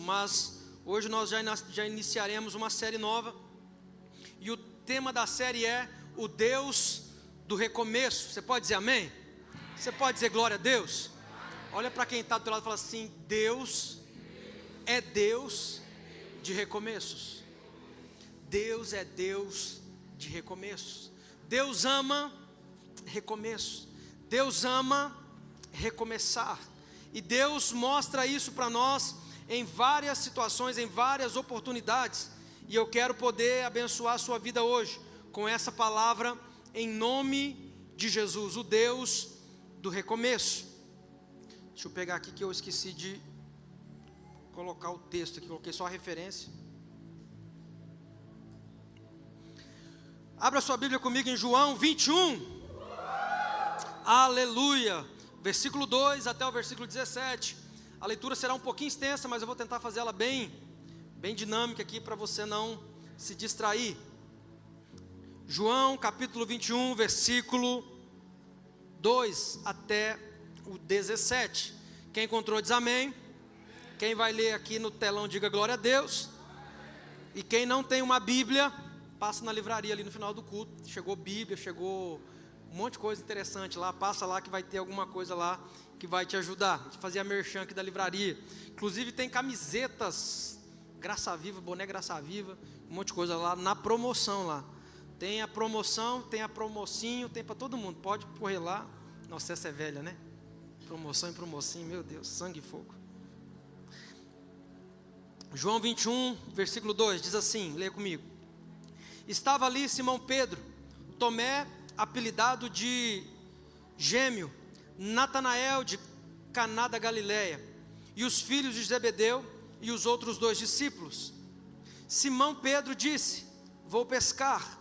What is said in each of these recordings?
mas hoje nós já iniciaremos uma série nova, e o tema da série é o Deus do recomeço. Você pode dizer amém? Você pode dizer glória a Deus? Olha para quem está do teu lado e fala assim: Deus é Deus de recomeços. Deus é Deus de recomeços. Deus ama recomeços. Deus ama recomeçar. E Deus mostra isso para nós em várias situações, em várias oportunidades. E eu quero poder abençoar a sua vida hoje com essa palavra em nome de Jesus, o Deus do recomeço. Deixa eu pegar aqui que eu esqueci de colocar o texto aqui, coloquei só a referência. Abra sua Bíblia comigo em João 21. Aleluia. Versículo 2 até o versículo 17. A leitura será um pouquinho extensa, mas eu vou tentar fazer ela bem dinâmica aqui para você não se distrair. João capítulo 21, versículo 2 até o 17. Quem encontrou diz amém. Quem vai ler aqui no telão diga glória a Deus. E quem não tem uma Bíblia, passa na livraria ali no final do culto. Chegou Bíblia, chegou um monte de coisa interessante lá. Passa lá que vai ter alguma coisa lá que vai te ajudar. A gente fazia merchan aqui da livraria. Inclusive tem camisetas Graça Viva, boné Graça Viva, um monte de coisa lá na promoção lá. Tem a promoção, tem a promocinho, tem para todo mundo. Pode correr lá. Nossa, essa é velha, né? Promoção e promocinho, meu Deus, sangue e fogo. João 21, versículo 2, diz assim, leia comigo. Estava ali Simão Pedro, Tomé, apelidado de Gêmeo, Natanael de Caná da Galileia, e os filhos de Zebedeu e os outros 2 discípulos. Simão Pedro disse: vou pescar.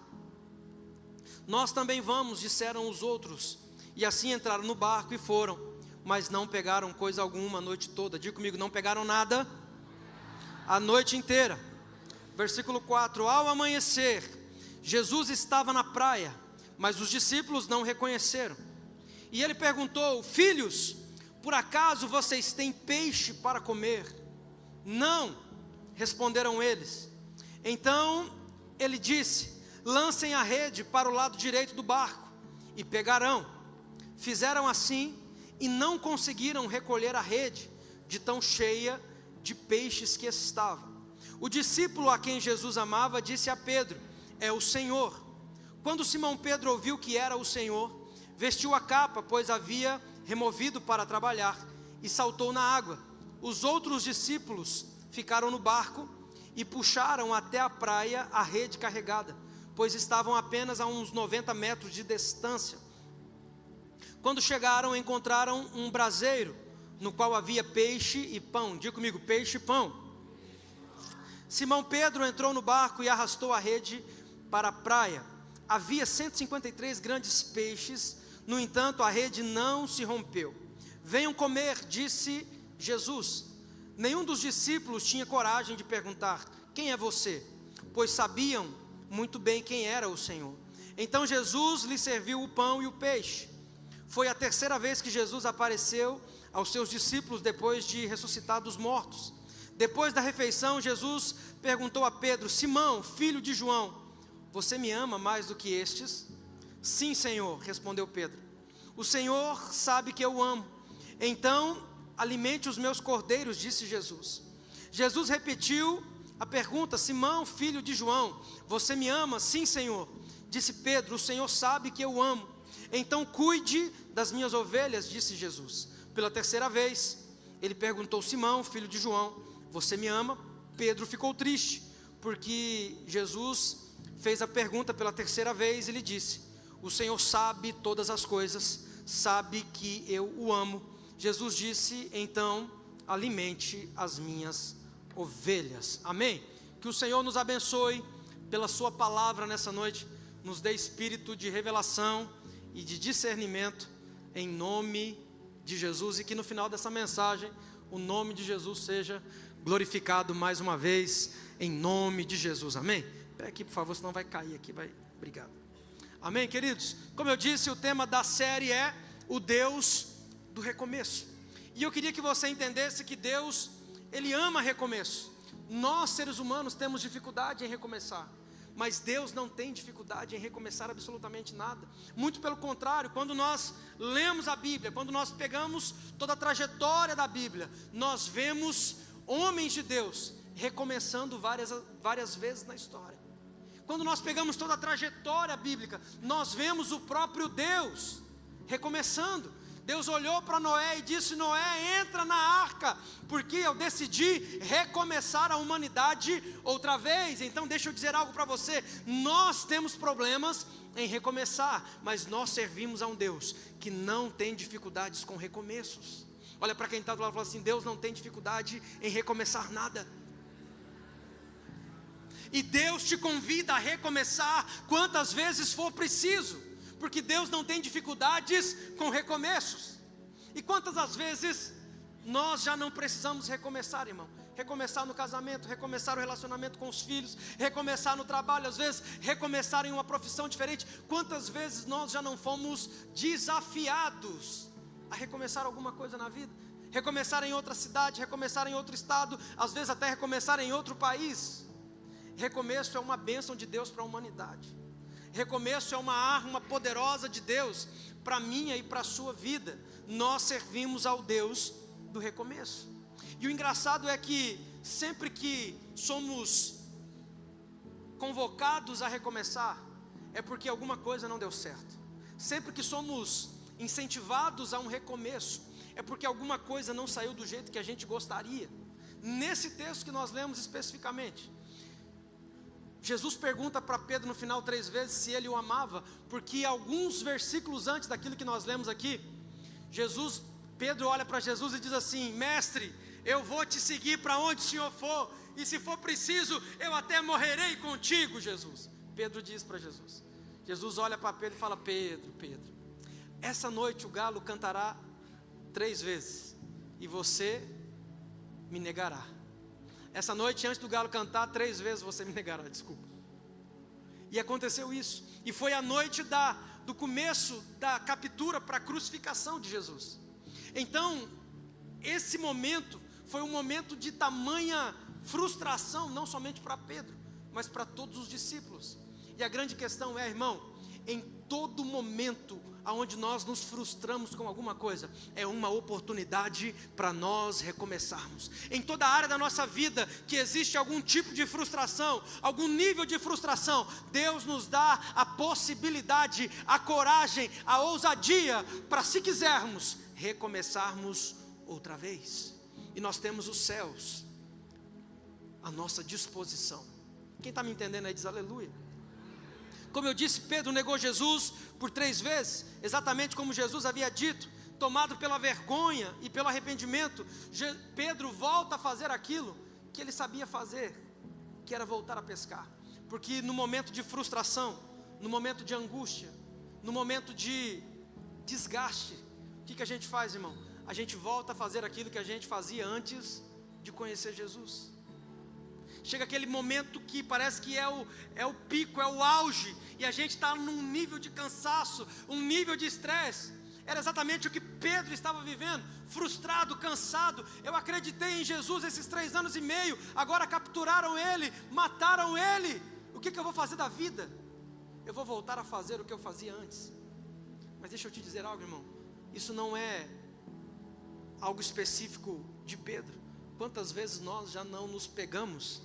Nós também vamos, disseram os outros, e assim entraram no barco e foram, mas não pegaram coisa alguma a noite toda. Diga comigo, não pegaram nada a noite inteira. Versículo 4, ao amanhecer, Jesus estava na praia, mas os discípulos não o reconheceram. E ele perguntou: filhos, por acaso vocês têm peixe para comer? Não, responderam eles. Então ele disse: lancem a rede para o lado direito do barco, e pegarão. Fizeram assim, e não conseguiram recolher a rede, de tão cheia de peixes que estava. O discípulo a quem Jesus amava disse a Pedro: é o Senhor. Quando Simão Pedro ouviu que era o Senhor, vestiu a capa, pois havia removido para trabalhar, e saltou na água. Os outros discípulos ficaram no barco e puxaram até a praia a rede carregada, pois estavam apenas a uns 90 metros de distância. Quando chegaram, encontraram um braseiro, no qual havia peixe e pão. Diga comigo, peixe e pão. Simão Pedro entrou no barco e arrastou a rede para a praia. Havia 153 grandes peixes, no entanto a rede não se rompeu. Venham comer, disse Jesus. Nenhum dos discípulos tinha coragem de perguntar: quem é você? Pois sabiam muito bem quem era o Senhor. Então Jesus lhe serviu o pão e o peixe. Foi a terceira vez que Jesus apareceu aos seus discípulos depois de ressuscitar dos mortos. Depois da refeição, Jesus perguntou a Pedro: Simão, filho de João, você me ama mais do que estes? Sim, Senhor, respondeu Pedro. O Senhor sabe que eu amo. Então, alimente os meus cordeiros, disse Jesus. Jesus repetiu a pergunta: Simão, filho de João, você me ama? Sim, Senhor. Disse Pedro: o Senhor sabe que eu amo. Então cuide das minhas ovelhas, disse Jesus. Pela terceira vez, ele perguntou: Simão, filho de João, você me ama? Pedro ficou triste, porque Jesus fez a pergunta pela terceira vez e lhe disse: o Senhor sabe todas as coisas, sabe que eu o amo. Jesus disse: então alimente as minhas ovelhas. Amém? Que o Senhor nos abençoe pela sua palavra nessa noite, nos dê espírito de revelação e de discernimento, em nome de Jesus, e que no final dessa mensagem, o nome de Jesus seja glorificado mais uma vez, em nome de Jesus, amém? Pega aqui por favor, senão vai cair aqui, obrigado. Amém, queridos? Como eu disse, o tema da série é o Deus do recomeço, e eu queria que você entendesse que Deus Ele ama recomeço. Nós, seres humanos, temos dificuldade em recomeçar, mas Deus não tem dificuldade em recomeçar absolutamente nada. Muito pelo contrário, quando nós lemos a Bíblia, quando nós pegamos toda a trajetória da Bíblia, nós vemos homens de Deus recomeçando várias vezes na história. Quando nós pegamos toda a trajetória bíblica, nós vemos o próprio Deus recomeçando. Deus olhou para Noé e disse: Noé, entra na arca, porque eu decidi recomeçar a humanidade outra vez. Então deixa eu dizer algo para você: nós temos problemas em recomeçar, mas nós servimos a um Deus que não tem dificuldades com recomeços. Olha para quem está do lado e fala assim: Deus não tem dificuldade em recomeçar nada. E Deus te convida a recomeçar quantas vezes for preciso, porque Deus não tem dificuldades com recomeços. E quantas das vezes nós já não precisamos recomeçar, irmão? Recomeçar no casamento, recomeçar o relacionamento com os filhos, recomeçar no trabalho, às vezes recomeçar em uma profissão diferente. Quantas vezes nós já não fomos desafiados a recomeçar alguma coisa na vida? Recomeçar em outra cidade, recomeçar em outro estado, às vezes até recomeçar em outro país. Recomeço é uma bênção de Deus para a humanidade. Recomeço é uma arma poderosa de Deus para a minha e para a sua vida. Nós servimos ao Deus do recomeço. E o engraçado é que sempre que somos convocados a recomeçar, é porque alguma coisa não deu certo. Sempre que somos incentivados a um recomeço, é porque alguma coisa não saiu do jeito que a gente gostaria. Nesse texto que nós lemos especificamente, Jesus pergunta para Pedro no final 3 vezes se ele o amava, porque alguns versículos antes daquilo que nós lemos aqui, Pedro olha para Jesus e diz assim: mestre, eu vou te seguir para onde o Senhor for, e se for preciso, eu até morrerei contigo, Jesus. Pedro diz para Jesus. Jesus olha para Pedro e fala: Pedro, essa noite o galo cantará 3 vezes, e você me negará. Essa noite, antes do galo cantar, 3 vezes você me negará, desculpa. E aconteceu isso. E foi a noite do começo da captura para a crucificação de Jesus. Então, esse momento foi um momento de tamanha frustração, não somente para Pedro, mas para todos os discípulos. E a grande questão é, irmão, em todo momento aonde nós nos frustramos com alguma coisa, é uma oportunidade para nós recomeçarmos. Em toda a área da nossa vida que existe algum tipo de frustração, algum nível de frustração, Deus nos dá a possibilidade, a coragem, a ousadia para, se quisermos, recomeçarmos outra vez. E nós temos os céus à nossa disposição. Quem está me entendendo aí diz aleluia. Como eu disse, Pedro negou Jesus por 3 vezes, exatamente como Jesus havia dito. Tomado pela vergonha e pelo arrependimento, Pedro volta a fazer aquilo que ele sabia fazer, que era voltar a pescar. Porque no momento de frustração, no momento de angústia, no momento de desgaste, o que a gente faz, irmão? A gente volta a fazer aquilo que a gente fazia antes de conhecer Jesus. Chega aquele momento que parece que é o pico, é o auge, e a gente está num nível de cansaço, um nível de estresse. Era exatamente o que Pedro estava vivendo, frustrado, cansado. Eu acreditei em Jesus esses 3 anos e meio, agora capturaram ele, mataram ele. O que eu vou fazer da vida? Eu vou voltar a fazer o que eu fazia antes. Mas deixa eu te dizer algo, irmão, isso não é algo específico de Pedro. Quantas vezes nós já não nos pegamos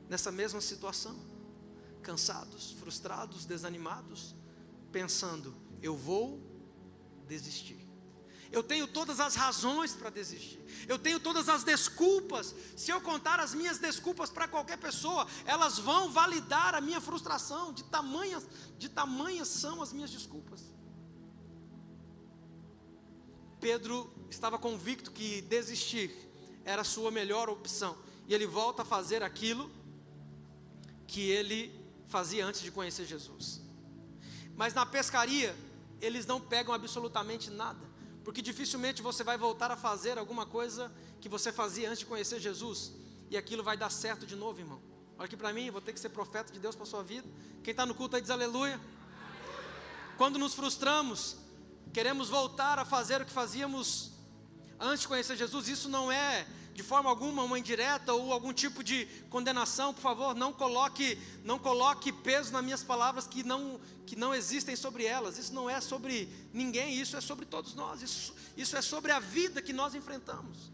nessa mesma situação, cansados, frustrados, desanimados, pensando: eu vou desistir, eu tenho todas as razões para desistir, eu tenho todas as desculpas. Se eu contar as minhas desculpas para qualquer pessoa, elas vão validar a minha frustração, de tamanhas são as minhas desculpas. Pedro estava convicto que desistir era a sua melhor opção, e ele volta a fazer aquilo que ele fazia antes de conhecer Jesus. Mas na pescaria, eles não pegam absolutamente nada, porque dificilmente você vai voltar a fazer alguma coisa que você fazia antes de conhecer Jesus, e aquilo vai dar certo de novo, irmão. Olha aqui para mim, eu vou ter que ser profeta de Deus para a sua vida. Quem está no culto aí diz aleluia. Quando nos frustramos, queremos voltar a fazer o que fazíamos antes de conhecer Jesus. Isso não é de forma alguma uma indireta ou algum tipo de condenação. Por favor, não coloque peso nas minhas palavras que não existem sobre elas. Isso não é sobre ninguém, isso é sobre todos nós, isso é sobre a vida que nós enfrentamos.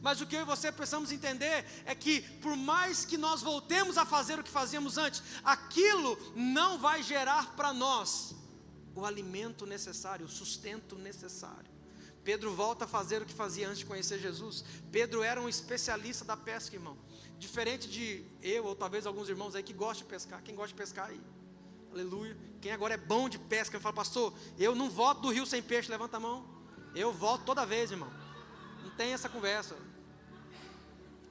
Mas o que eu e você precisamos entender é que por mais que nós voltemos a fazer o que fazíamos antes, aquilo não vai gerar para nós o alimento necessário, o sustento necessário. Pedro volta a fazer o que fazia antes de conhecer Jesus. Pedro era um especialista da pesca, irmão. Diferente de eu, ou talvez alguns irmãos aí que gostam de pescar. Quem gosta de pescar aí? Aleluia. Quem agora é bom de pesca, eu falo, pastor, eu não volto do rio sem peixe, levanta a mão. Eu volto toda vez, irmão. Não tem essa conversa.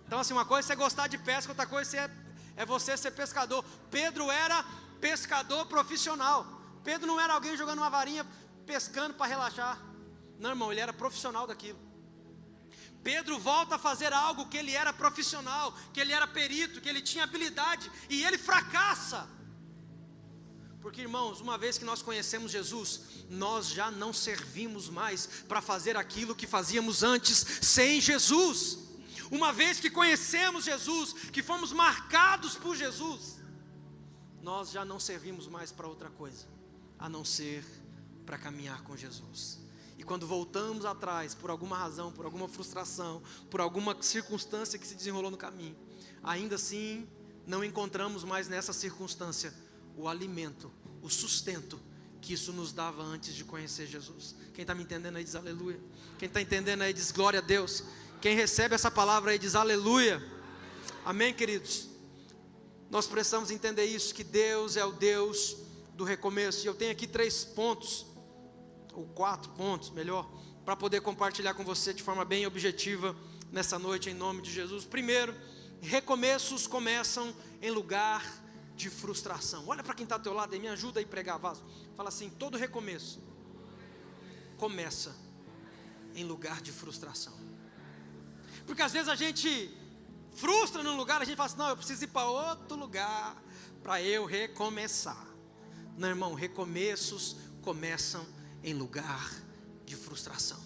Então assim, uma coisa é você gostar de pesca, outra coisa é você ser pescador. Pedro era pescador profissional. Pedro não era alguém jogando uma varinha, pescando para relaxar. Não, irmão, ele era profissional daquilo. Pedro volta a fazer algo que ele era profissional, que ele era perito, que ele tinha habilidade, e ele fracassa. Porque, irmãos, uma vez que nós conhecemos Jesus, nós já não servimos mais para fazer aquilo que fazíamos antes sem Jesus. Uma vez que conhecemos Jesus, que fomos marcados por Jesus, nós já não servimos mais para outra coisa, a não ser para caminhar com Jesus. E quando voltamos atrás, por alguma razão, por alguma frustração, por alguma circunstância que se desenrolou no caminho, ainda assim não encontramos mais nessa circunstância o alimento, o sustento que isso nos dava antes de conhecer Jesus. Quem está me entendendo aí diz aleluia. Quem está entendendo aí diz glória a Deus. Quem recebe essa palavra aí diz aleluia. Amém, queridos? Nós precisamos entender isso, que Deus é o Deus do recomeço. E eu tenho aqui 3 pontos, ou 4 pontos, melhor, para poder compartilhar com você de forma bem objetiva nessa noite, em nome de Jesus. Primeiro, recomeços começam em lugar de frustração. Olha para quem está ao teu lado e me ajuda aí a pregar, vaso. Fala assim: todo recomeço começa em lugar de frustração. Porque às vezes a gente frustra num lugar, a gente fala assim: não, eu preciso ir para outro lugar para eu recomeçar. Não, irmão, recomeços começam em lugar de frustração.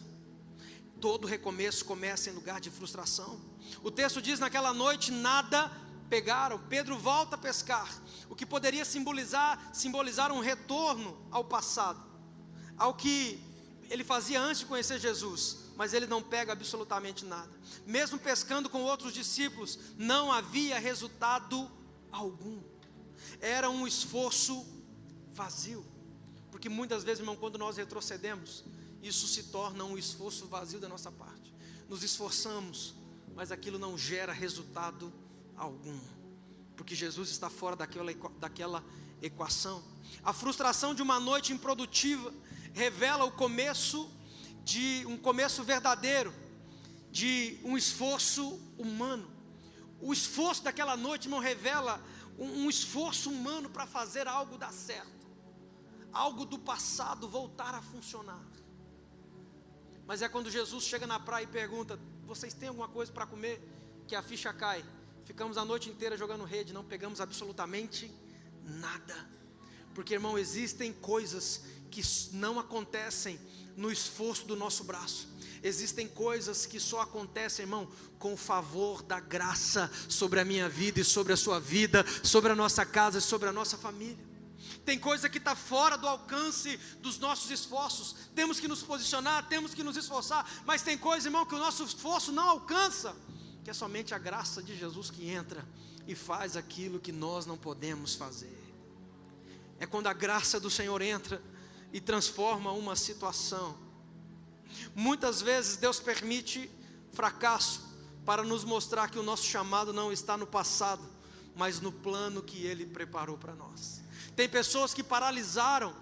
Todo recomeço começa em lugar de frustração. O texto diz: naquela noite nada pegaram. Pedro volta a pescar, o que poderia simbolizar um retorno ao passado, ao que ele fazia antes de conhecer Jesus. Mas ele não pega absolutamente nada. Mesmo pescando com outros discípulos, não havia resultado algum. Era um esforço vazio. Porque muitas vezes, irmão, quando nós retrocedemos, isso se torna um esforço vazio da nossa parte. Nos esforçamos, mas aquilo não gera resultado algum. Porque Jesus está fora daquela equação. A frustração de uma noite improdutiva revela o começo de um começo verdadeiro, de um esforço humano. O esforço daquela noite, irmão, revela um esforço humano para fazer algo dar certo, algo do passado voltar a funcionar. Mas é quando Jesus chega na praia e pergunta: vocês têm alguma coisa para comer? Que a ficha cai. Ficamos a noite inteira jogando rede, não pegamos absolutamente nada. Porque, irmão, existem coisas que não acontecem no esforço do nosso braço. Existem coisas que só acontecem, irmão, com o favor da graça sobre a minha vida e sobre a sua vida, sobre a nossa casa e sobre a nossa família. Tem coisa que está fora do alcance dos nossos esforços. Temos que nos posicionar, temos que nos esforçar, mas tem coisa, irmão, que o nosso esforço não alcança, que é somente a graça de Jesus que entra e faz aquilo que nós não podemos fazer. É quando a graça do Senhor entra e transforma uma situação. Muitas vezes Deus permite fracasso para nos mostrar que o nosso chamado não está no passado, mas no plano que Ele preparou para nós. Tem pessoas que paralisaram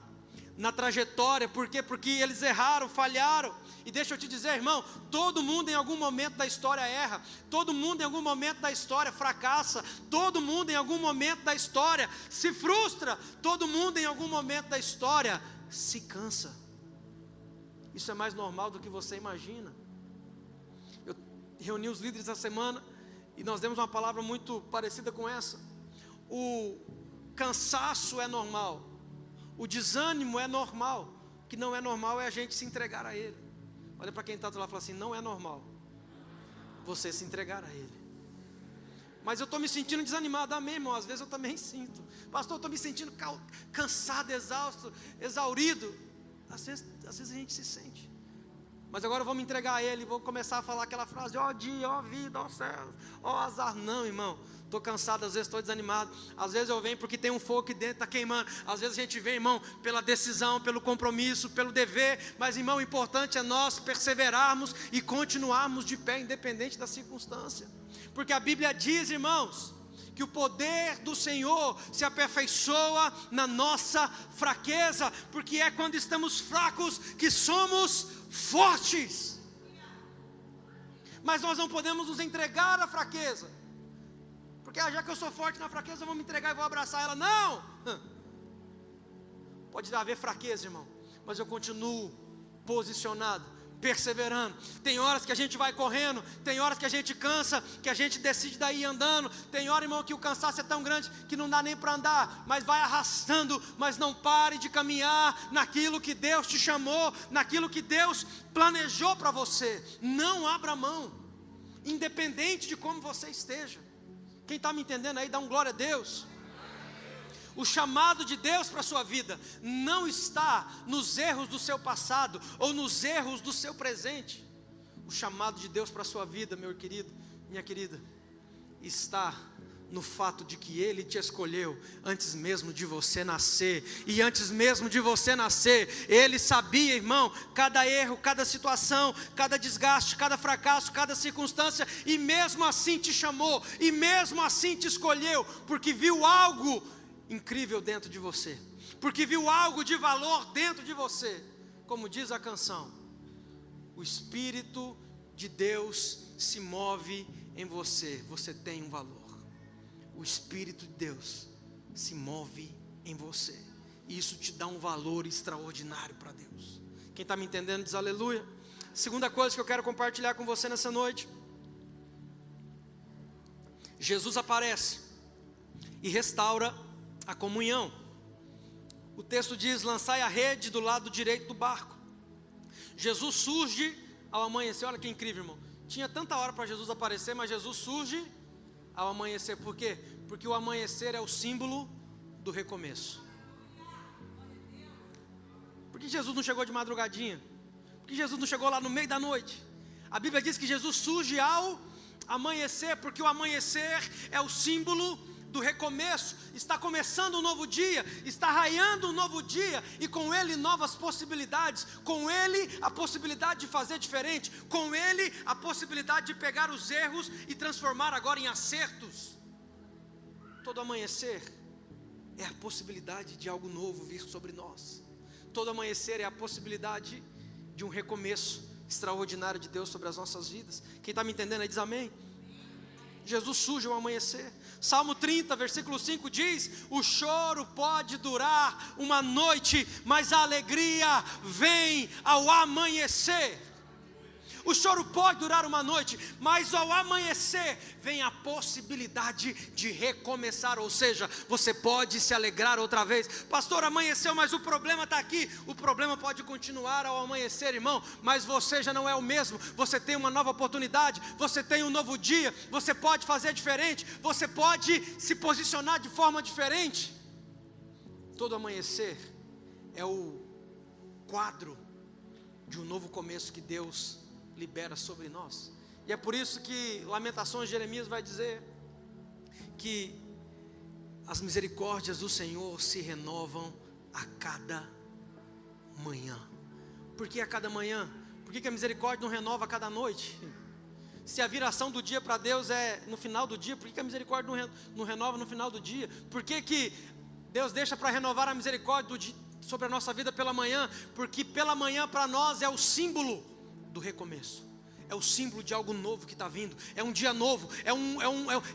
na trajetória, por quê? Porque eles erraram, falharam. E deixa eu te dizer, irmão, todo mundo em algum momento da história erra, todo mundo em algum momento da história fracassa, todo mundo em algum momento da história se frustra, todo mundo em algum momento da história se cansa. Isso é mais normal do que você imagina. Eu reuni os líderes essa semana e nós demos uma palavra muito parecida com essa. O cansaço é normal, o desânimo é normal. O que não é normal é a gente se entregar a Ele. Olha para quem está do lado e fala assim: não é normal você se entregar a Ele. Mas eu estou me sentindo desanimado, amém, irmão? Às vezes eu também sinto. Pastor, eu estou me sentindo cansado, exausto, exaurido. Às vezes a gente se sente. Mas agora eu vou me entregar a Ele, vou começar a falar aquela frase: ó dia, ó vida, ó céu, ó azar. Não, irmão, estou cansado, às vezes estou desanimado. Às vezes eu venho porque tem um fogo aqui dentro, está queimando. Às vezes a gente vem, irmão, pela decisão, pelo compromisso, pelo dever. Mas, irmão, o importante é nós perseverarmos e continuarmos de pé, independente da circunstância. Porque a Bíblia diz, irmãos, que o poder do Senhor se aperfeiçoa na nossa fraqueza, porque é quando estamos fracos que somos fortes. Mas nós não podemos nos entregar à fraqueza, porque já que eu sou forte na fraqueza, eu vou me entregar e vou abraçar ela. Não! Pode haver fraqueza, irmão, mas eu continuo posicionado, perseverando. Tem horas que a gente vai correndo, tem horas que a gente cansa, que a gente decide daí andando. Tem hora, irmão, que o cansaço é tão grande que não dá nem para andar, mas vai arrastando. Mas não pare de caminhar naquilo que Deus te chamou, naquilo que Deus planejou para você. Não abra mão, independente de como você esteja. Quem está me entendendo aí, dá um glória a Deus. O chamado de Deus para a sua vida não está nos erros do seu passado ou nos erros do seu presente. O chamado de Deus para a sua vida, meu querido, minha querida, está no fato de que Ele te escolheu antes mesmo de você nascer. E antes mesmo de você nascer, Ele sabia, irmão, cada erro, cada situação, cada desgaste, cada fracasso, cada circunstância, e mesmo assim te chamou, e mesmo assim te escolheu, porque viu algo incrível dentro de você, porque viu algo de valor dentro de você. Como diz a canção, o Espírito de Deus se move em você. Você tem um valor. O Espírito de Deus se move em você, e isso te dá um valor extraordinário para Deus. Quem está me entendendo diz aleluia. Segunda coisa que eu quero compartilhar com você nessa noite: Jesus aparece e restaura a comunhão. O texto diz: lançai a rede do lado direito do barco. Jesus surge ao amanhecer. Olha que incrível, irmão. Tinha tanta hora para Jesus aparecer, mas Jesus surge ao amanhecer. Por quê? Porque o amanhecer é o símbolo do recomeço. Por que Jesus não chegou de madrugadinha? Por que Jesus não chegou lá no meio da noite? A Bíblia diz que Jesus surge ao amanhecer, porque o amanhecer é o símbolo do recomeço. Está começando um novo dia, está raiando um novo dia, e com ele novas possibilidades, com ele a possibilidade de fazer diferente, com ele a possibilidade de pegar os erros e transformar agora em acertos. Todo amanhecer é a possibilidade de algo novo vir sobre nós. Todo amanhecer é a possibilidade de um recomeço extraordinário de Deus sobre as nossas vidas. Quem está me entendendo aí diz amém. Jesus surge ao amanhecer. Salmo 30, versículo 5 diz: o choro pode durar uma noite, mas a alegria vem ao amanhecer. O choro pode durar uma noite, mas ao amanhecer vem a possibilidade de recomeçar. Ou seja, você pode se alegrar outra vez. Pastor, amanheceu, mas o problema está aqui. O problema pode continuar ao amanhecer, irmão, mas você já não é o mesmo. Você tem uma nova oportunidade, você tem um novo dia, você pode fazer diferente, você pode se posicionar de forma diferente. Todo amanhecer é o quadro de um novo começo que Deus libera sobre nós. E é por isso que Lamentações de Jeremias vai dizer que as misericórdias do Senhor se renovam a cada manhã. Por que a cada manhã? Por que a misericórdia não renova a cada noite? Se a viração do dia para Deus é no final do dia, por que a misericórdia não renova no final do dia? Por que Deus deixa para renovar a misericórdia sobre a nossa vida pela manhã? Porque pela manhã para nós é o símbolo do recomeço, é o símbolo de algo novo que está vindo, é um dia novo,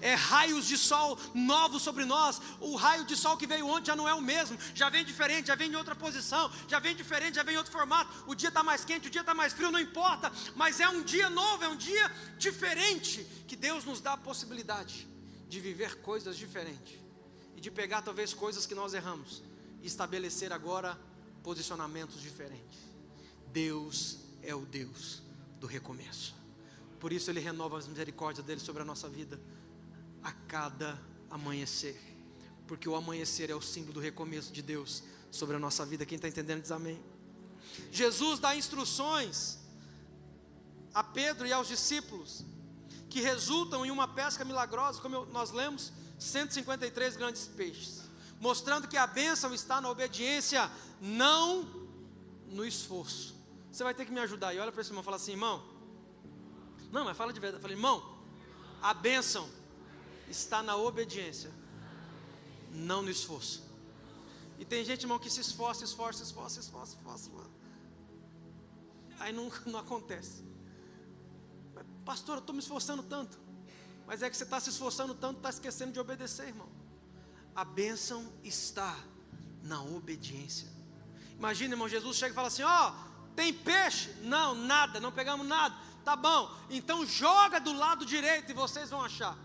é raios de sol novos sobre nós. O raio de sol que veio ontem já não é o mesmo, já vem diferente, já vem em outra posição, já vem diferente, já vem em outro formato. O dia está mais quente, o dia está mais frio, não importa, mas é um dia novo, é um dia diferente, que Deus nos dá a possibilidade de viver coisas diferentes, e de pegar talvez coisas que nós erramos, e estabelecer agora posicionamentos diferentes. Deus é o Deus do recomeço. Por isso Ele renova as misericórdias dele sobre a nossa vida a cada amanhecer, porque o amanhecer é o símbolo do recomeço de Deus sobre a nossa vida. Quem está entendendo diz amém. Jesus dá instruções a Pedro e aos discípulos, que resultam em uma pesca milagrosa, como nós lemos, 153 grandes peixes, mostrando que a bênção está na obediência, não no esforço. Você vai ter que me ajudar, e olha para esse irmão e fala assim: irmão, não, mas fala de verdade. Eu falei: irmão, a bênção está na obediência, não no esforço. E tem gente, irmão, que se esforça, aí não acontece. Pastor, eu estou me esforçando tanto. Mas é que você está se esforçando tanto, está esquecendo de obedecer, irmão. A bênção está na obediência. Imagina, irmão, Jesus chega e fala assim: ó, tem peixe? Não, nada, não pegamos nada. Tá bom, então joga do lado direito e vocês vão achar.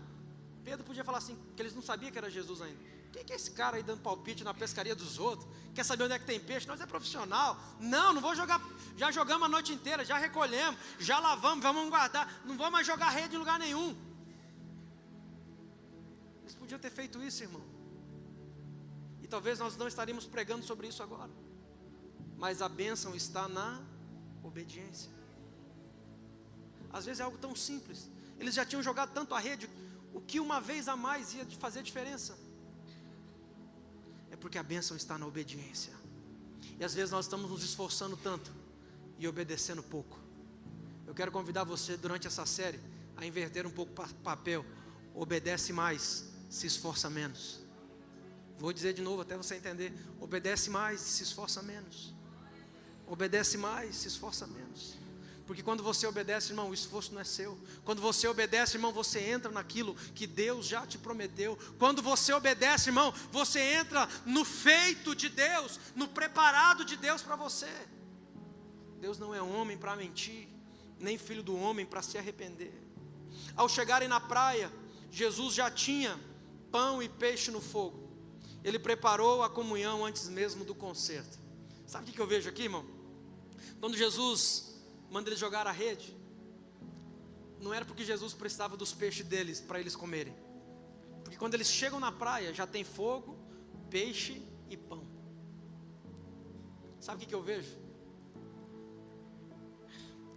Pedro podia falar assim, que eles não sabiam que era Jesus ainda. Quem que é esse cara aí dando palpite na pescaria dos outros? Quer saber onde é que tem peixe? Nós é profissional. Não vou jogar. Já jogamos a noite inteira, já recolhemos, já lavamos, vamos guardar. Não vou mais jogar rede em lugar nenhum. Eles podiam ter feito isso, irmão. E talvez nós não estaríamos pregando sobre isso agora. Mas a bênção está na obediência. Às vezes é algo tão simples. Eles já tinham jogado tanto a rede, o que uma vez a mais ia fazer diferença? É porque a bênção está na obediência. E às vezes nós estamos nos esforçando tanto e obedecendo pouco. Eu quero convidar você durante essa série a inverter um pouco o papel. Obedece mais, se esforça menos. Vou dizer de novo até você entender. Obedece mais, se esforça menos. Obedece mais, se esforça menos. Porque quando você obedece, irmão, o esforço não é seu. Quando você obedece, irmão, você entra naquilo que Deus já te prometeu. Quando você obedece, irmão, você entra no feito de Deus, no preparado de Deus para você. Deus não é homem para mentir, nem filho do homem para se arrepender. Ao chegarem na praia, Jesus já tinha pão e peixe no fogo. Ele preparou a comunhão antes mesmo do concerto. Sabe o que eu vejo aqui, irmão? Quando Jesus manda eles jogar a rede, não era porque Jesus precisava dos peixes deles para eles comerem, porque quando eles chegam na praia já tem fogo, peixe e pão. Sabe o que eu vejo?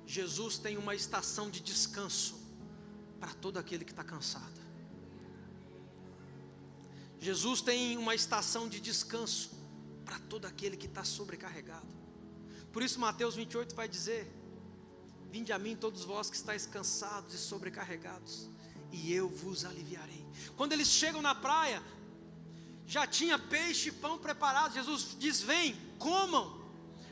Jesus tem uma estação de descanso para todo aquele que está cansado. Jesus tem uma estação de descanso para todo aquele que está sobrecarregado. Por isso Mateus 28 vai dizer: vinde a mim todos vós que estáis cansados e sobrecarregados, e eu vos aliviarei. Quando eles chegam na praia, já tinha peixe e pão preparado. Jesus diz: vem, comam.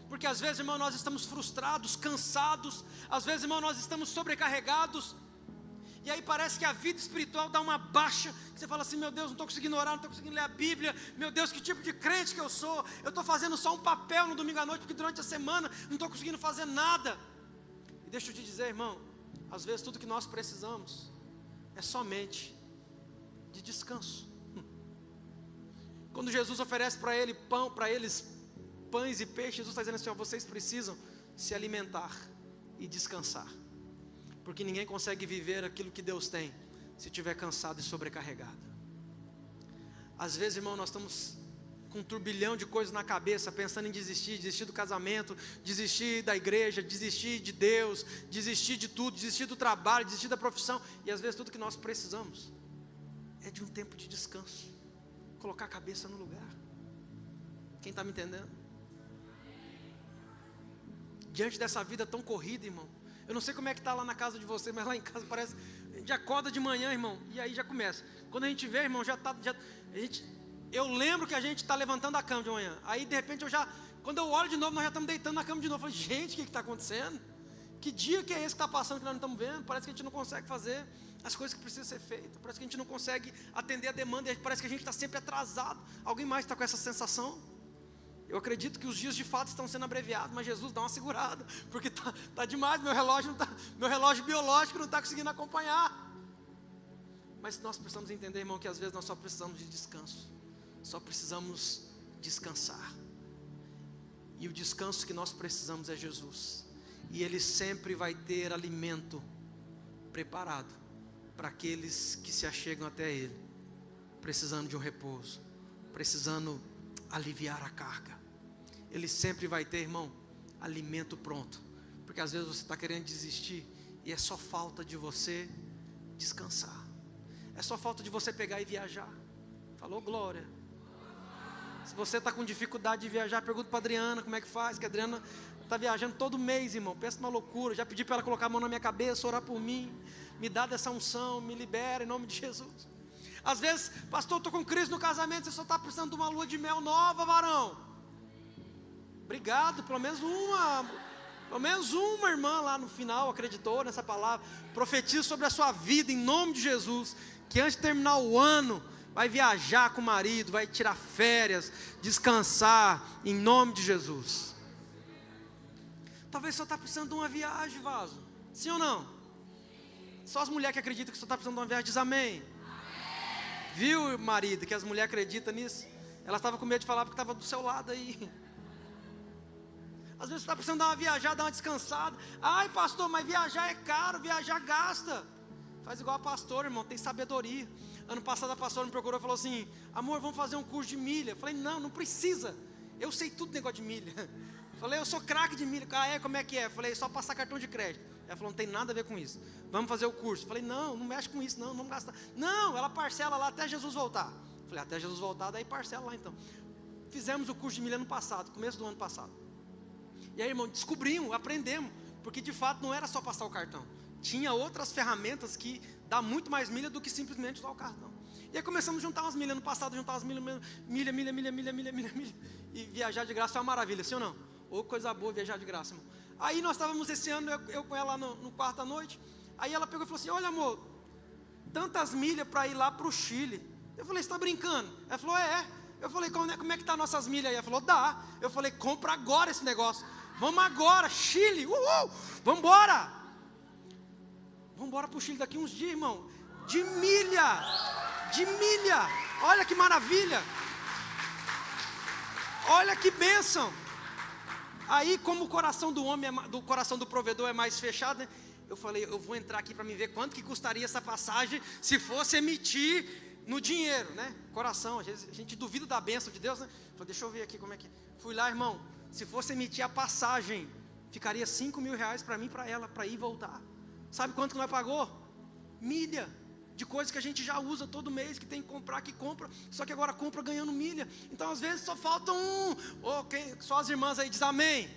Porque às vezes, irmão, nós estamos frustrados, cansados. Às vezes, irmão, nós estamos sobrecarregados. E aí parece que a vida espiritual dá uma baixa, que você fala assim: meu Deus, não estou conseguindo orar, não estou conseguindo ler a Bíblia. Meu Deus, que tipo de crente que eu sou? Eu estou fazendo só um papel no domingo à noite, porque durante a semana não estou conseguindo fazer nada. E deixa eu te dizer, irmão, às vezes tudo que nós precisamos é somente de descanso. Quando Jesus oferece para eles pães e peixes, Jesus está dizendo assim: ó, vocês precisam se alimentar e descansar. Porque ninguém consegue viver aquilo que Deus tem se estiver cansado e sobrecarregado. Às vezes, irmão, nós estamos com um turbilhão de coisas na cabeça, pensando em desistir do casamento, desistir da igreja, desistir de Deus, desistir de tudo, desistir do trabalho, desistir da profissão. E às vezes tudo que nós precisamos é de um tempo de descanso, colocar a cabeça no lugar. Quem está me entendendo? Diante dessa vida tão corrida, irmão, eu não sei como é que está lá na casa de você, mas lá em casa parece, a gente acorda de manhã, irmão, e aí já começa. Quando a gente vê, irmão, eu lembro que a gente está levantando a cama de manhã. Aí de repente quando eu olho de novo, nós já estamos deitando na cama de novo. Eu falei: gente, o que está acontecendo? Que dia que é esse que está passando que nós não estamos vendo? Parece que a gente não consegue fazer as coisas que precisam ser feitas. Parece que a gente não consegue atender a demanda. Parece que a gente está sempre atrasado. Alguém mais está com essa sensação? Eu acredito que os dias de fato estão sendo abreviados, mas Jesus dá uma segurada, porque tá demais, meu relógio biológico não está conseguindo acompanhar. Mas nós precisamos entender, irmão, que às vezes nós só precisamos de descanso, só precisamos descansar. E o descanso que nós precisamos é Jesus, e Ele sempre vai ter alimento preparado para aqueles que se achegam até Ele, precisando de um repouso, precisando aliviar a carga. Ele sempre vai ter, irmão, alimento pronto, porque às vezes você está querendo desistir, e é só falta de você descansar, é só falta de você pegar e viajar. Falou glória. Se você está com dificuldade de viajar, pergunta para a Adriana como é que faz, que a Adriana está viajando todo mês, irmão. Pensa numa loucura. Já pedi para ela colocar a mão na minha cabeça, orar por mim, me dá dessa unção, me libera em nome de Jesus. Às vezes, pastor, estou com crise no casamento, você só está precisando de uma lua de mel nova, varão. Obrigado, pelo menos uma irmã lá no final acreditou nessa palavra. Profetizo sobre a sua vida em nome de Jesus, que antes de terminar o ano, vai viajar com o marido, vai tirar férias, descansar, em nome de Jesus. Talvez só está precisando de uma viagem, vaso. Sim ou não? Só as mulheres que acreditam que só está precisando de uma viagem, diz amém. Viu, marido, que as mulheres acreditam nisso? Elas estavam com medo de falar porque estava do seu lado aí. Às vezes você está precisando dar uma viajada, dar uma descansada. Ai, pastor, mas viajar é caro, viajar gasta. Faz igual a pastora, irmão, tem sabedoria. Ano passado a pastora me procurou e falou assim: amor, vamos fazer um curso de milha. Eu falei: não precisa, eu sei tudo negócio de milha. Eu falei: eu sou craque de milha. Ah, como é que é? Eu falei: só passar cartão de crédito. Ela falou: não tem nada a ver com isso, vamos fazer o curso. Eu falei: não mexe com isso, não vamos gastar. Não, ela parcela lá até Jesus voltar. Eu falei: até Jesus voltar, daí parcela lá então. Fizemos o curso de milha ano passado, começo do ano passado. E aí, irmão, descobrimos, aprendemos, porque de fato não era só passar o cartão, tinha outras ferramentas que dá muito mais milha do que simplesmente usar o cartão. E aí começamos a juntar umas milhas, no passado juntar umas milha, e viajar de graça é uma maravilha, sim ou não? Ou coisa boa viajar de graça, irmão. Aí nós estávamos esse ano, eu com ela no quarto à noite, aí ela pegou e falou assim: olha, amor, tantas milhas para ir lá para o Chile. Eu falei: você está brincando? Ela falou: é. Eu falei: como é que está nossas milhas aí? Ela falou: dá. Eu falei: compra agora esse negócio, vamos agora, Chile, vamos embora. Vamos embora para o Chile daqui uns dias, irmão. De milha, olha que maravilha, olha que bênção. Aí, como o coração do homem, do coração do provedor é mais fechado, né? Eu falei: eu vou entrar aqui para me ver quanto que custaria essa passagem se fosse emitir no dinheiro, né? Coração, às vezes a gente duvida da bênção de Deus, né? Falei: deixa eu ver aqui como é que. Fui lá, irmão, se fosse emitir a passagem, ficaria 5 mil reais para mim e para ela, para ir e voltar. Sabe quanto que nós pagou? Milha, de coisas que a gente já usa todo mês, que tem que comprar, que compra, só que agora compra ganhando milha. Então às vezes só falta só as irmãs aí, diz amém.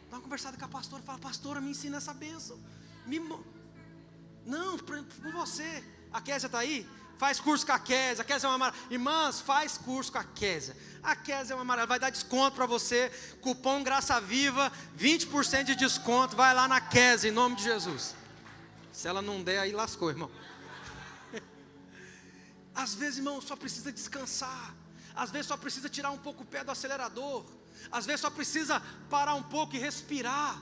Dá uma conversada com a pastora, fala: pastora, me ensina essa bênção. Não, por você. A Késia está aí? Faz curso com a Késia. A Késia é uma maravilha. Irmãs, faz curso com a Késia. A Késia é uma maravilha. Vai dar desconto para você. Cupom Graça Viva, 20% de desconto. Vai lá na Késia, em nome de Jesus. Se ela não der, aí lascou, irmão. Às vezes, irmão, só precisa descansar. Às vezes só precisa tirar um pouco o pé do acelerador. Às vezes só precisa parar um pouco e respirar.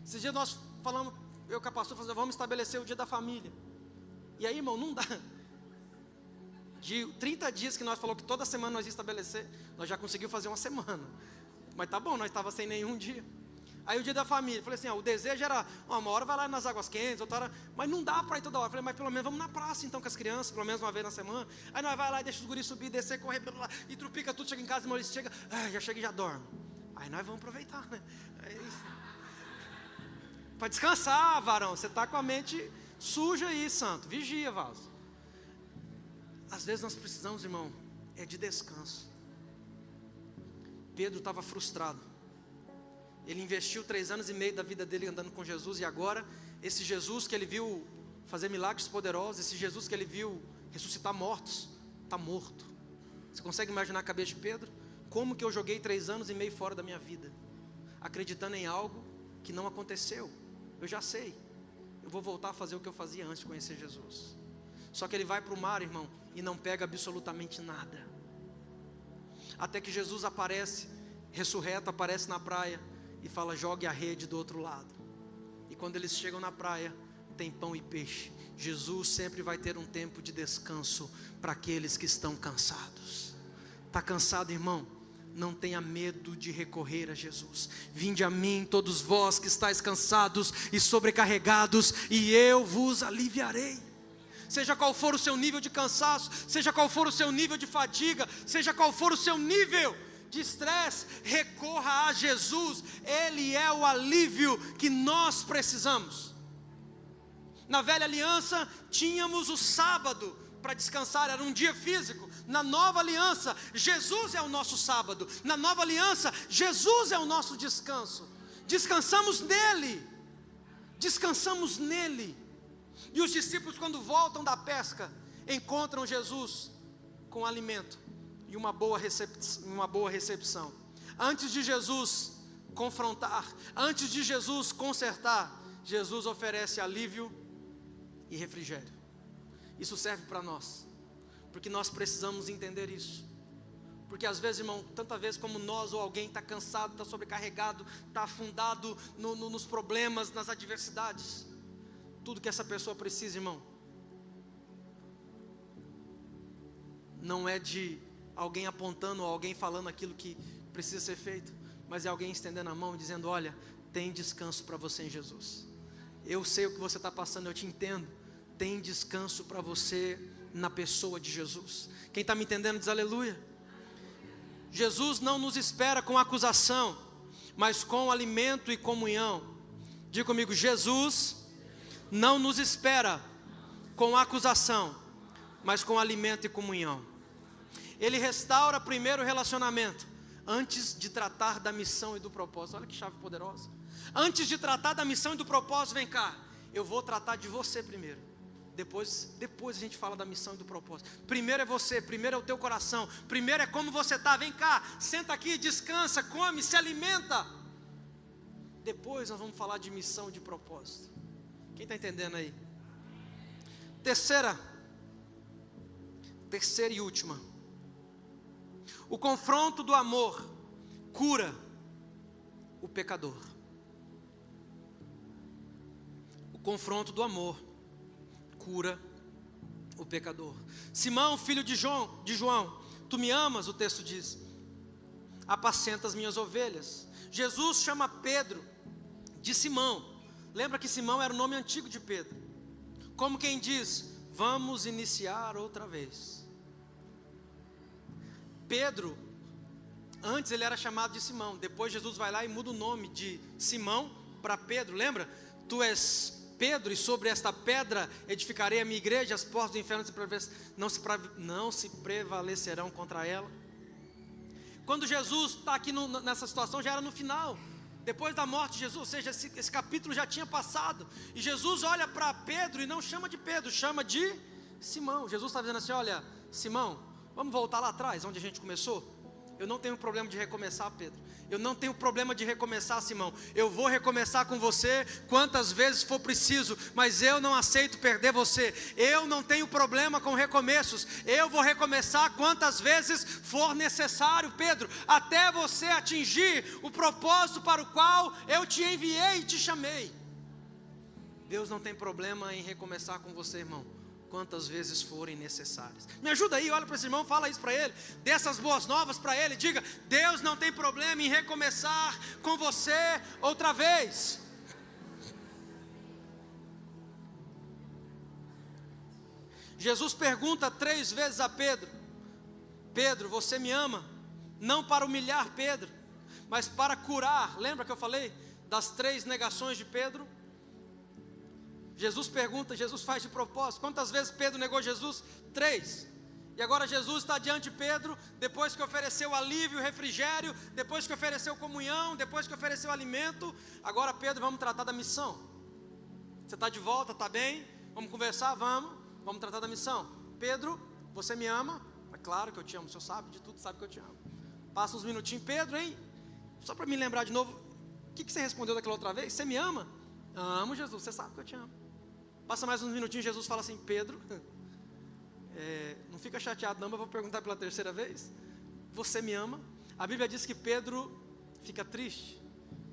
Esses dias nós falamos, eu com a pastora, falamos: vamos estabelecer o dia da família. E aí, irmão, não dá. De 30 dias que nós falamos que toda semana nós ia estabelecer, nós já conseguimos fazer uma semana. Mas tá bom, nós estávamos sem nenhum dia. Aí o dia da família, falei assim: o desejo era, uma hora vai lá nas águas quentes, outra hora, mas não dá para ir toda hora. Falei: mas pelo menos vamos na praça então com as crianças, pelo menos uma vez na semana. Aí nós vai lá e deixa os guris subir, descer, correr pelo lá, e trupica tudo, chega em casa, e chega, já chega e já dorme. Aí nós vamos aproveitar, né? Para descansar, varão, você está com a mente suja aí, santo, vigia, vaso. Às vezes nós precisamos, irmão, de descanso. Pedro estava frustrado. Ele investiu 3 anos e meio da vida dele andando com Jesus, e agora, esse Jesus que ele viu fazer milagres poderosos, esse Jesus que ele viu ressuscitar mortos, está morto. Você consegue imaginar a cabeça de Pedro? Como que eu joguei 3 anos e meio fora da minha vida, acreditando em algo que não aconteceu? Eu já sei, eu vou voltar a fazer o que eu fazia antes de conhecer Jesus. Só que ele vai para o mar, irmão, e não pega absolutamente nada. Até que Jesus aparece, ressurreto, aparece na praia e fala: jogue a rede do outro lado. E quando eles chegam na praia, tem pão e peixe. Jesus sempre vai ter um tempo de descanso para aqueles que estão cansados. Está cansado, irmão? não tenha medo de recorrer a Jesus. Vinde a mim todos vós que estáis cansados e sobrecarregados, e eu vos aliviarei. Seja qual for o seu nível de cansaço, seja qual for o seu nível de fadiga, seja qual for o seu nível de estresse, recorra a Jesus. Ele é o alívio que nós precisamos. Na velha aliança tínhamos o sábado para descansar, era um dia físico. Na nova aliança, Jesus é o nosso sábado. Na nova aliança, Jesus é o nosso descanso. Descansamos nele. Descansamos nele. E os discípulos, quando voltam da pesca, encontram Jesus com alimento e uma boa recepção. Antes de Jesus confrontar, antes de Jesus consertar, Jesus oferece alívio e refrigério. Isso serve para nós, porque nós precisamos entender isso. Porque às vezes, irmão, tantas vezes como nós ou alguém está cansado, está sobrecarregado, está afundado nos problemas, nas adversidades. Tudo que essa pessoa precisa, irmão, não é de alguém apontando ou alguém falando aquilo que precisa ser feito, mas é alguém estendendo a mão e dizendo: olha, tem descanso para você em Jesus. Eu sei o que você está passando, eu te entendo. Tem descanso para você na pessoa de Jesus. Quem está me entendendo diz aleluia. Jesus não nos espera com acusação, mas com alimento e comunhão. Diga comigo: Jesus não nos espera com acusação, mas com alimento e comunhão. Ele restaura primeiro o relacionamento, antes de tratar da missão e do propósito. Olha que chave poderosa. Antes de tratar da missão e do propósito, vem cá, eu vou tratar de você primeiro. Depois a gente fala da missão e do propósito. Primeiro é você, primeiro é o teu coração, primeiro é como você está. Vem cá, senta aqui, descansa, come, se alimenta. Depois nós vamos falar de missão e de propósito. Quem está entendendo aí? Terceira e última. O confronto do amor cura o pecador. O confronto do amor cura o pecador. Simão, filho de João, tu me amas, o texto diz. Apacenta as minhas ovelhas. Jesus chama Pedro de Simão. Lembra que Simão era o nome antigo de Pedro. Como quem diz: vamos iniciar outra vez. Pedro, antes ele era chamado de Simão. Depois Jesus vai lá e muda o nome de Simão para Pedro. Lembra? Tu és Pedro, e sobre esta pedra edificarei a minha igreja, as portas do inferno não se prevalecerão contra ela. Quando Jesus está aqui nessa situação, já era no final, depois da morte de Jesus, ou seja, esse capítulo já tinha passado, e Jesus olha para Pedro e não chama de Pedro, chama de Simão. Jesus está dizendo assim: olha, Simão, vamos voltar lá atrás, onde a gente começou? Eu não tenho problema de recomeçar, Pedro. Eu não tenho problema de recomeçar, Simão. Eu vou recomeçar com você quantas vezes for preciso, mas eu não aceito perder você. Eu não tenho problema com recomeços. Eu vou recomeçar quantas vezes for necessário, Pedro, até você atingir o propósito para o qual eu te enviei e te chamei. Deus não tem problema em recomeçar com você, irmão, quantas vezes forem necessárias. Me ajuda aí, olha para esse irmão, fala isso para ele, dê essas boas novas para ele, diga: Deus não tem problema em recomeçar com você outra vez. Jesus pergunta 3 vezes a Pedro: Pedro, você me ama? Não para humilhar Pedro, mas para curar. Lembra que eu falei das 3 negações de Pedro? Jesus pergunta, Jesus faz de propósito. Quantas vezes Pedro negou Jesus? 3. E agora Jesus está diante de Pedro, depois que ofereceu alívio, refrigério, depois que ofereceu comunhão, depois que ofereceu alimento. Agora, Pedro, vamos tratar da missão. Você está de volta, está bem? Vamos conversar? Vamos tratar da missão. Pedro, você me ama? É claro que eu te amo, o senhor sabe de tudo, sabe que eu te amo. Passa uns minutinhos. Pedro, hein? Só para me lembrar de novo, o que você respondeu daquela outra vez? Você me ama? Amo, Jesus, você sabe que eu te amo. Passa mais uns minutinhos, Jesus fala assim: Pedro, não fica chateado não, mas eu vou perguntar pela 3ª vez. Você me ama? A Bíblia diz que Pedro fica triste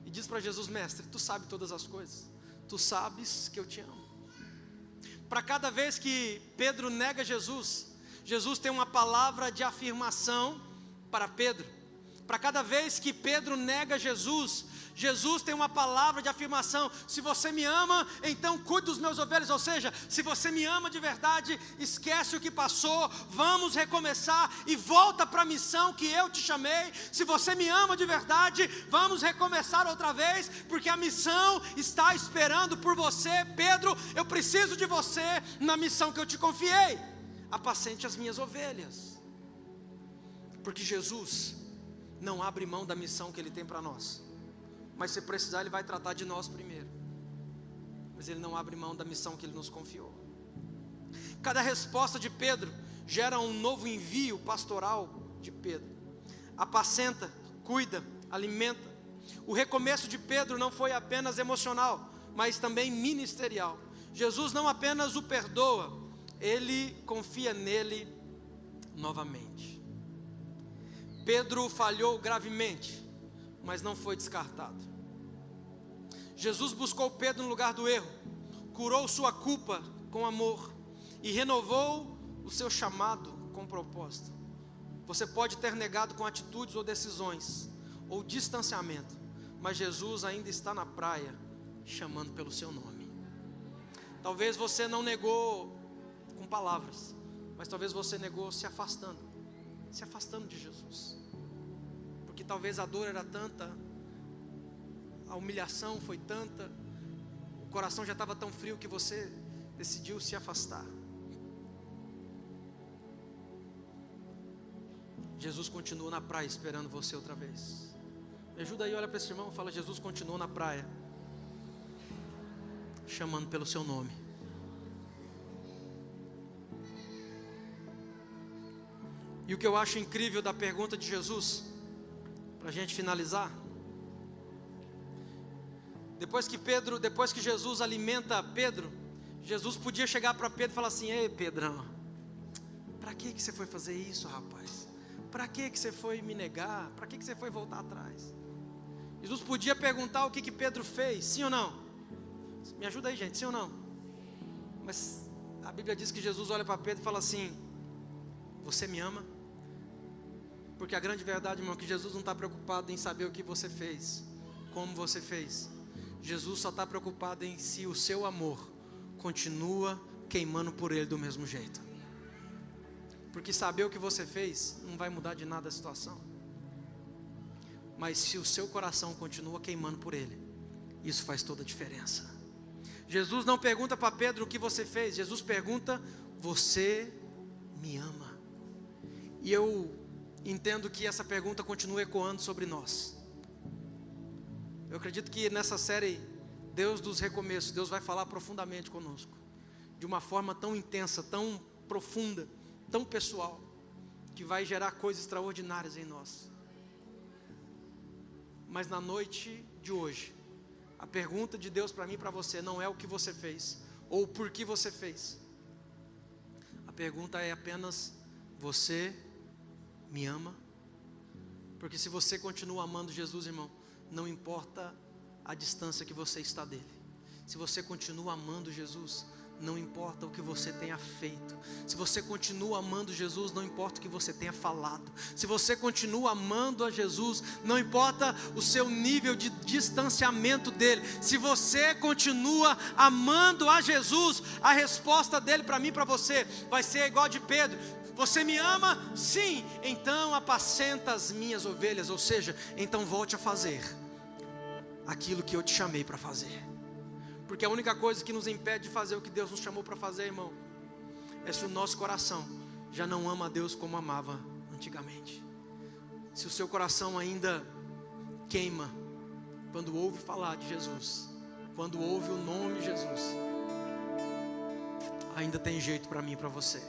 e diz para Jesus: mestre, tu sabes todas as coisas, tu sabes que eu te amo. Para cada vez que Pedro nega Jesus, Jesus tem uma palavra de afirmação para Pedro. Para cada vez que Pedro nega Jesus, Jesus tem uma palavra de afirmação: se você me ama, então cuide dos meus ovelhas. Ou seja, se você me ama de verdade, esquece o que passou, vamos recomeçar e volta para a missão que eu te chamei. Se você me ama de verdade, vamos recomeçar outra vez, porque a missão está esperando por você. Pedro, eu preciso de você na missão que eu te confiei. Apacente as minhas ovelhas. Porque Jesus não abre mão da missão que Ele tem para nós. Mas se precisar, Ele vai tratar de nós primeiro. Mas Ele não abre mão da missão que Ele nos confiou. Cada resposta de Pedro gera um novo envio pastoral de Pedro. Apacenta, cuida, alimenta. O recomeço de Pedro não foi apenas emocional, mas também ministerial. Jesus não apenas o perdoa, Ele confia nele novamente. Pedro falhou gravemente, mas não foi descartado. Jesus buscou Pedro no lugar do erro, curou sua culpa com amor e renovou o seu chamado com propósito. Você pode ter negado com atitudes ou decisões, ou distanciamento, mas Jesus ainda está na praia, chamando pelo seu nome. Talvez você não negou com palavras, mas talvez você negou se afastando de Jesus. Porque talvez a dor era tanta, a humilhação foi tanta, o coração já estava tão frio que você decidiu se afastar. Jesus continua na praia esperando você outra vez. Me ajuda aí, olha para esse irmão e fala: Jesus continua na praia, chamando pelo seu nome. E o que eu acho incrível da pergunta de Jesus, para a gente finalizar, depois que Jesus alimenta Pedro, Jesus podia chegar para Pedro e falar assim: ei Pedrão, para que você foi fazer isso, rapaz? Para que você foi me negar? Para que você foi voltar atrás? Jesus podia perguntar o que Pedro fez, sim ou não? Me ajuda aí, gente, sim ou não? Mas a Bíblia diz que Jesus olha para Pedro e fala assim: você me ama? Porque a grande verdade, irmão, é que Jesus não está preocupado em saber o que você fez, como você fez. Jesus só está preocupado em se o seu amor continua queimando por Ele do mesmo jeito. Porque saber o que você fez não vai mudar de nada a situação. Mas se o seu coração continua queimando por Ele, isso faz toda a diferença. Jesus não pergunta para Pedro o que você fez. Jesus pergunta: você me ama? E eu entendo que essa pergunta continua ecoando sobre nós. Eu acredito que nessa série Deus dos Recomeços, Deus vai falar profundamente conosco, de uma forma tão intensa, tão profunda, tão pessoal, que vai gerar coisas extraordinárias em nós. Mas na noite de hoje, a pergunta de Deus para mim e para você não é o que você fez, ou por que você fez. A pergunta é apenas: você me ama? Porque se você continua amando Jesus, irmão, não importa a distância que você está dele. Se você continua amando Jesus, não importa o que você tenha feito. Se você continua amando Jesus, não importa o que você tenha falado. Se você continua amando a Jesus, não importa o seu nível de distanciamento dele. Se você continua amando a Jesus, a resposta dele para mim e para você vai ser igual a de Pedro: você me ama? Sim, então apacenta as minhas ovelhas. Ou seja, então volte a fazer aquilo que eu te chamei para fazer. Porque a única coisa que nos impede de fazer o que Deus nos chamou para fazer, irmão, é se o nosso coração já não ama a Deus como amava antigamente. Se o seu coração ainda queima quando ouve falar de Jesus, quando ouve o nome Jesus, ainda tem jeito para mim e para você.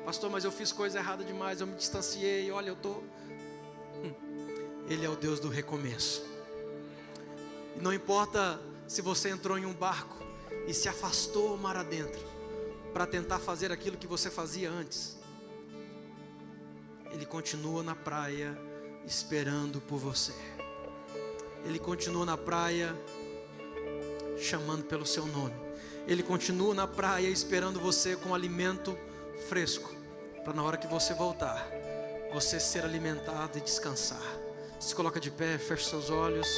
Pastor, mas eu fiz coisa errada demais, eu me distanciei, olha, eu estou... Ele é o Deus do recomeço. E não importa se você entrou em um barco e se afastou mar adentro para tentar fazer aquilo que você fazia antes, Ele continua na praia esperando por você. Ele continua na praia chamando pelo seu nome. Ele continua na praia esperando você com alimento fresco, para na hora que você voltar, você ser alimentado e descansar. Se coloca de pé, feche seus olhos.